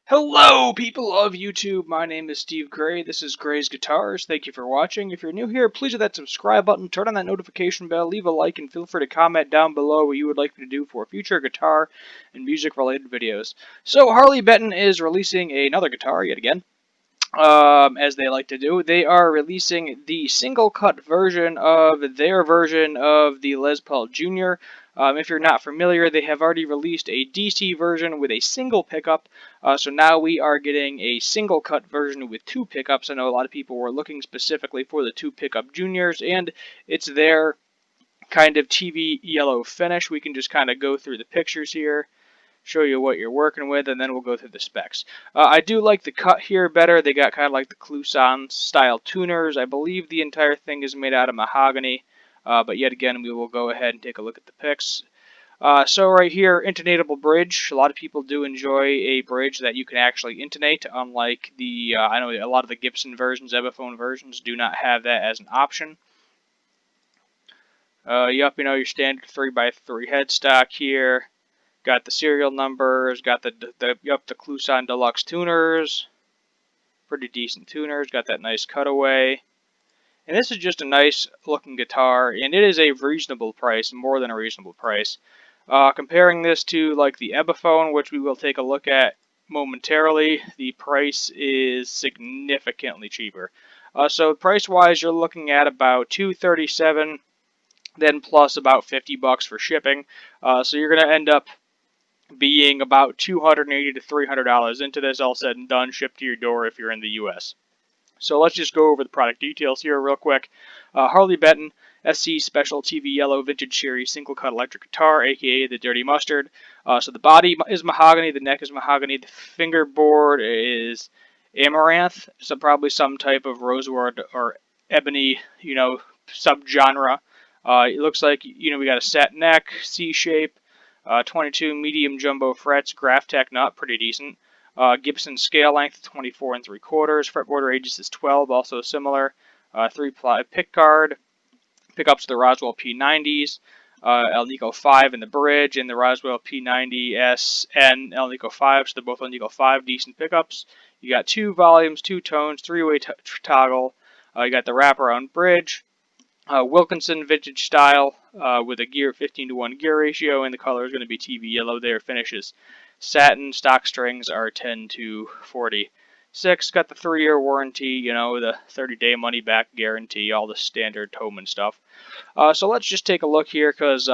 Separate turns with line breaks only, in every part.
Hello, people of YouTube. My name is Steve Gray. This is Gray's Guitars. Thank you for watching. If you're new here, please hit that subscribe button, turn on that notification bell, leave a like, and feel free to comment down below what you would like me to do for future guitar and music-related videos. So, Harley Benton is releasing another guitar yet again. As they like to do. They are releasing the single-cut version of their version of the Les Paul Jr. If you're not familiar, they have already released a DC version with a single pickup, so now we are getting a single-cut version with two pickups. I know a lot of people were looking specifically for the two pickup juniors, and it's their kind of TV yellow finish. We can just kind of go through the pictures here, show you what you're working with, and then we'll go through the specs. I do like the cut here better. They got kind of like the Kluson style tuners. I believe the entire thing is made out of mahogany, but yet again, we will go ahead and take a look at the pics. So right here, intonatable bridge. A lot of people do enjoy a bridge that you can actually intonate, unlike the, I know a lot of the Gibson versions, Epiphone versions, do not have that as an option. Yup, your standard 3x3 headstock here. Got the serial numbers, got the Kluson Deluxe tuners, pretty decent tuners, got that nice cutaway. And this is just a nice looking guitar, and it is a reasonable price, more than a reasonable price. Comparing this to like the Epiphone, which we will take a look at momentarily, the price is significantly cheaper. So price-wise, you're looking at about $237, then plus about $50 for shipping. So you're going to end up being about $280 to $300 into this, all said and done, shipped to your door if you're in the U.S. So let's just go over the product details here real quick. Harley Benton SC Special TV Yellow Vintage Series Single Cut Electric Guitar, aka the Dirty Mustard. So the body is mahogany, the neck is mahogany, the fingerboard is amaranth, so probably some type of rosewood or ebony, subgenre. It looks like, we got a set neck, C shape, 22 medium jumbo frets, Graphtec nut, pretty decent. Gibson scale length 24 3/4. Fretboard radius is 12, also similar. 3-ply pick guard. Pickups the Roswell P90s. Alnico 5 in the bridge, and the Roswell P90S and Alnico 5, so they're both Alnico 5, decent pickups. You got 2 volumes, 2 tones, 3-way toggle. You got the wraparound bridge. Wilkinson vintage style with a gear 15:1 gear ratio, and the color is going to be TV yellow there. Finishes satin. Stock strings are 10-46. Got the 3-year warranty, the 30-day money back guarantee, all the standard Thomann stuff. So let's just take a look here, because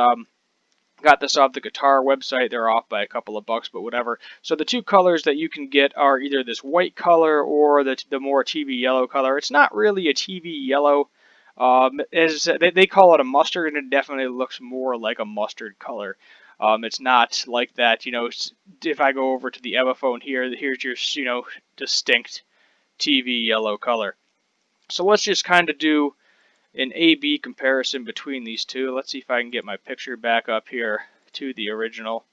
got this off the guitar website. They're off by a couple of bucks, but whatever. So the two colors that you can get are either this white color or the more TV yellow color. It's not really a TV yellow. They call it a mustard, and it definitely looks more like a mustard color. It's not like that, if I go over to the Epiphone here, here's your, distinct TV yellow color. So let's just kind of do an A-B comparison between these two. Let's see if I can get my picture back up here to the original.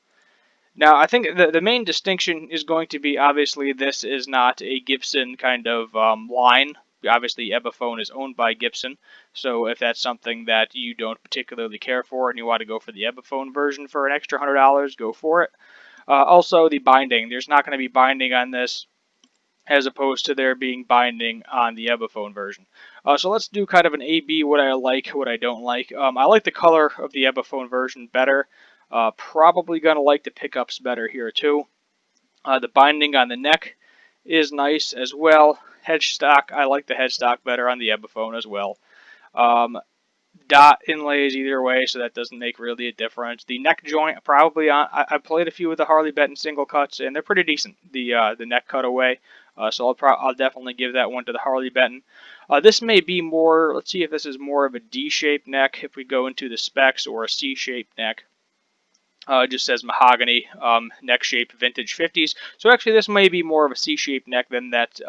Now, I think the main distinction is going to be, obviously, this is not a Gibson kind of line. Obviously, Epiphone is owned by Gibson, so if that's something that you don't particularly care for and you want to go for the Epiphone version for an extra $100, go for it. Also, the binding. There's not going to be binding on this, as opposed to there being binding on the Epiphone version. So let's do kind of an A-B, what I like, what I don't like. I like the color of the Epiphone version better. Probably going to like the pickups better here too. The binding on the neck is nice as well. Headstock, I like the headstock better on the Epiphone as well. Dot inlays either way, so that doesn't make really a difference. The neck joint, probably on. I played a few of the Harley Benton single cuts, and they're pretty decent. The neck cutaway, so I'll definitely give that one to the Harley Benton. This may be more. Let's see if this is more of a D-shaped neck. If we go into the specs, or a C-shaped neck. It just says mahogany neck shape, vintage 50s. So actually, this may be more of a C-shaped neck than that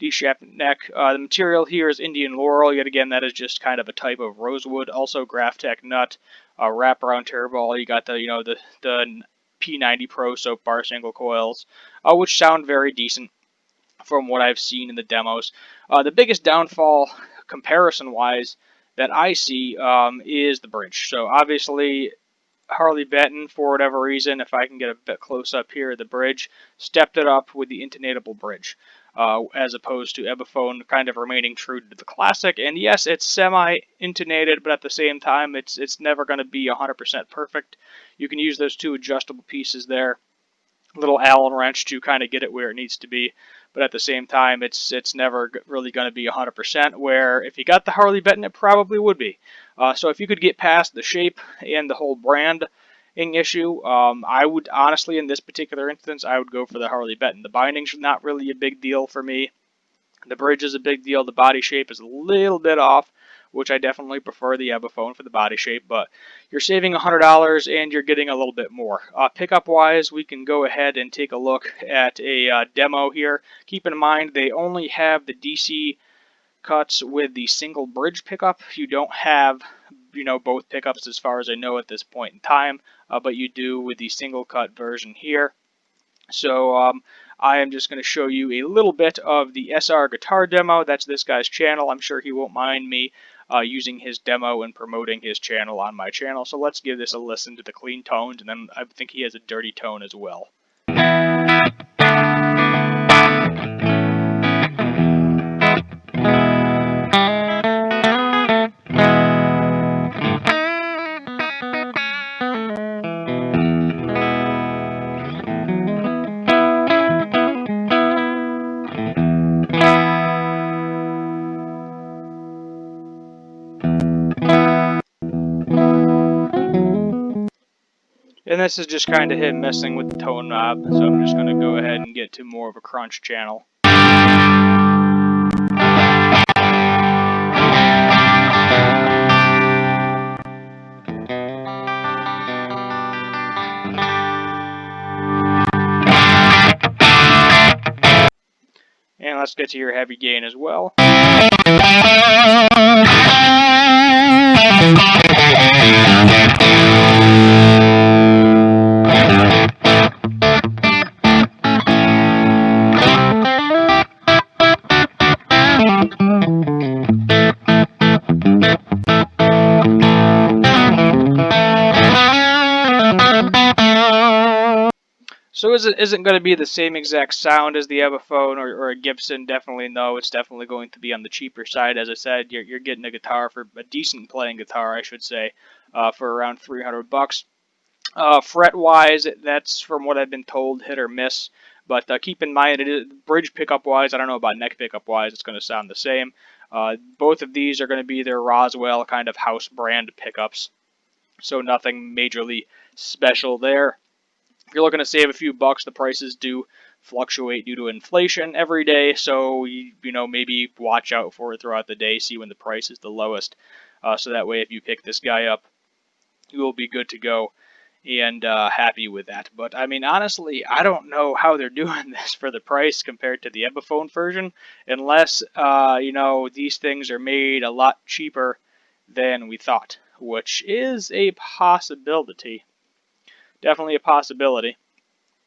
D-shaped neck. The material here is Indian laurel. Yet again, that is just kind of a type of rosewood. Also, Graphtec nut, wraparound turbo. You got the P90 Pro soap bar single coils, which sound very decent from what I've seen in the demos. The biggest downfall, comparison-wise, that I see is the bridge. So obviously, Harley Benton, for whatever reason, if I can get a bit close up here at the bridge, stepped it up with the intonatable bridge, as opposed to Epiphone kind of remaining true to the classic. And yes, it's semi-intonated, but at the same time, it's never going to be 100% perfect. You can use those two adjustable pieces there, little Allen wrench to kind of get it where it needs to be. But at the same time, it's never really going to be 100%. Where if you got the Harley Benton, it probably would be. So if you could get past the shape and the whole branding issue, I would honestly, in this particular instance, I would go for the Harley Benton. The binding's not really a big deal for me. The bridge is a big deal. The body shape is a little bit off, which I definitely prefer the Epiphone for the body shape, but you're saving $100 and you're getting a little bit more. Pickup wise, we can go ahead and take a look at a demo here. Keep in mind they only have the DC cuts with the single bridge pickup. You don't have both pickups as far as I know at this point in time, but you do with the single cut version here. So I am just going to show you a little bit of the SR guitar demo. That's this guy's channel. I'm sure he won't mind me using his demo and promoting his channel on my channel. So let's give this a listen to the clean tones, and then I think he has a dirty tone as well. And this is just kind of him messing with the tone knob, so I'm just going to go ahead and get to more of a crunch channel. And let's get to your heavy gain as well. So it isn't going to be the same exact sound as the Epiphone or a Gibson. Definitely no. It's definitely going to be on the cheaper side. As I said, you're getting a guitar for a decent playing guitar, I should say, for around $300. Fret wise, that's from what I've been told, hit or miss. But keep in mind, it is bridge pickup wise. I don't know about neck pickup wise. It's going to sound the same. Both of these are going to be their Roswell kind of house brand pickups, so nothing majorly special there. If you're looking to save a few bucks, the prices do fluctuate due to inflation every day, so maybe watch out for it throughout the day, see when the price is the lowest, so that way if you pick this guy up, you will be good to go and happy with that. But I mean, honestly, I don't know how they're doing this for the price compared to the Epiphone version, unless these things are made a lot cheaper than we thought, which is a possibility. Definitely a possibility.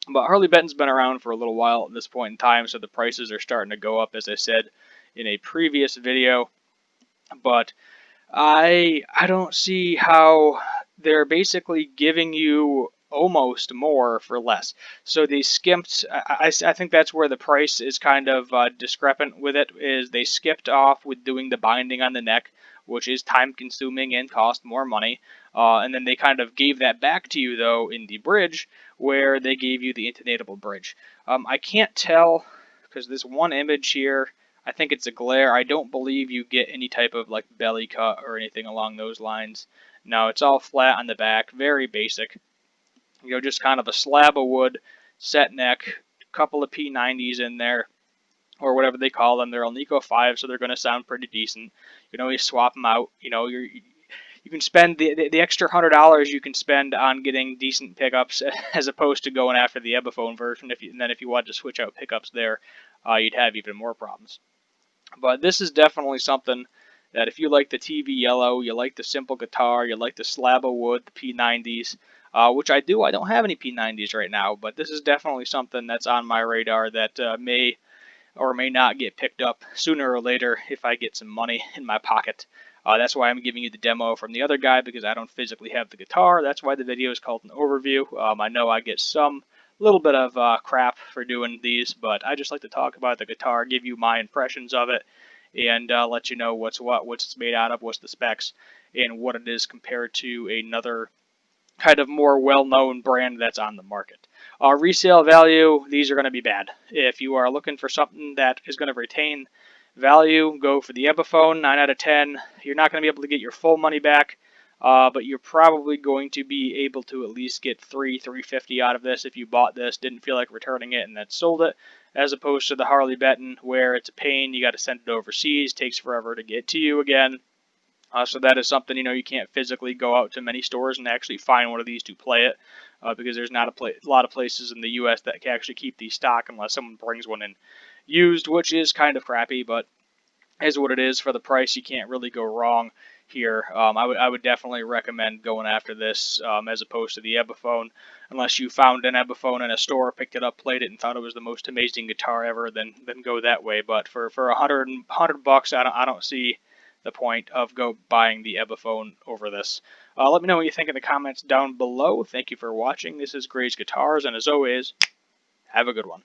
But Harley Benton's been around for a little while at this point in time, so the prices are starting to go up, as I said in a previous video. But I don't see how they're basically giving you almost more for less. So they skimped. I think that's where the price is kind of discrepant with it. Is they skipped off with doing the binding on the neck, which is time consuming and cost more money. And then they kind of gave that back to you though in the bridge, where they gave you the intonatable bridge. I can't tell because this one image here, I think it's a glare. I don't believe you get any type of like belly cut or anything along those lines. No, it's all flat on the back, very basic. Just kind of a slab of wood, set neck, a couple of P90s in there, or whatever they call them. They're Alnico 5, so they're going to sound pretty decent. You can always swap them out. You can spend the extra $100 you can spend on getting decent pickups as opposed to going after the Epiphone version. And then if you wanted to switch out pickups there, you'd have even more problems. But this is definitely something that if you like the TV yellow, you like the simple guitar, you like the slab of wood, the P90s, which I do. I don't have any P90s right now, but this is definitely something that's on my radar that may or may not get picked up sooner or later if I get some money in my pocket. That's why I'm giving you the demo from the other guy, because I don't physically have the guitar. That's why the video is called an overview. I know I get some little bit of crap for doing these, but I just like to talk about the guitar, give you my impressions of it, and let you know what's it's made out of, what's the specs, and what it is compared to another kind of more well-known brand that's on the market. Resale value, these are going to be bad. If you are looking for something that is going to retain value, go for the Epiphone. 9 out of 10. You're not going to be able to get your full money back, but you're probably going to be able to at least get $350 out of this if you bought this, didn't feel like returning it, and then sold it, as opposed to the Harley Benton, where it's a pain. You got to send it overseas, takes forever to get to you again. So that is something, you can't physically go out to many stores and actually find one of these to play it, because there's not a lot of places in the U.S. that can actually keep these stock unless someone brings one in used, which is kind of crappy, but is what it is. For the price, you can't really go wrong here. I would definitely recommend going after this as opposed to the Epiphone. Unless you found an Epiphone in a store, picked it up, played it, and thought it was the most amazing guitar ever, then go that way. But for $100, I don't see the point of buying the Epiphone over this. Let me know what you think in the comments down below. Thank you for watching. This is Gray's Guitars, and as always, have a good one.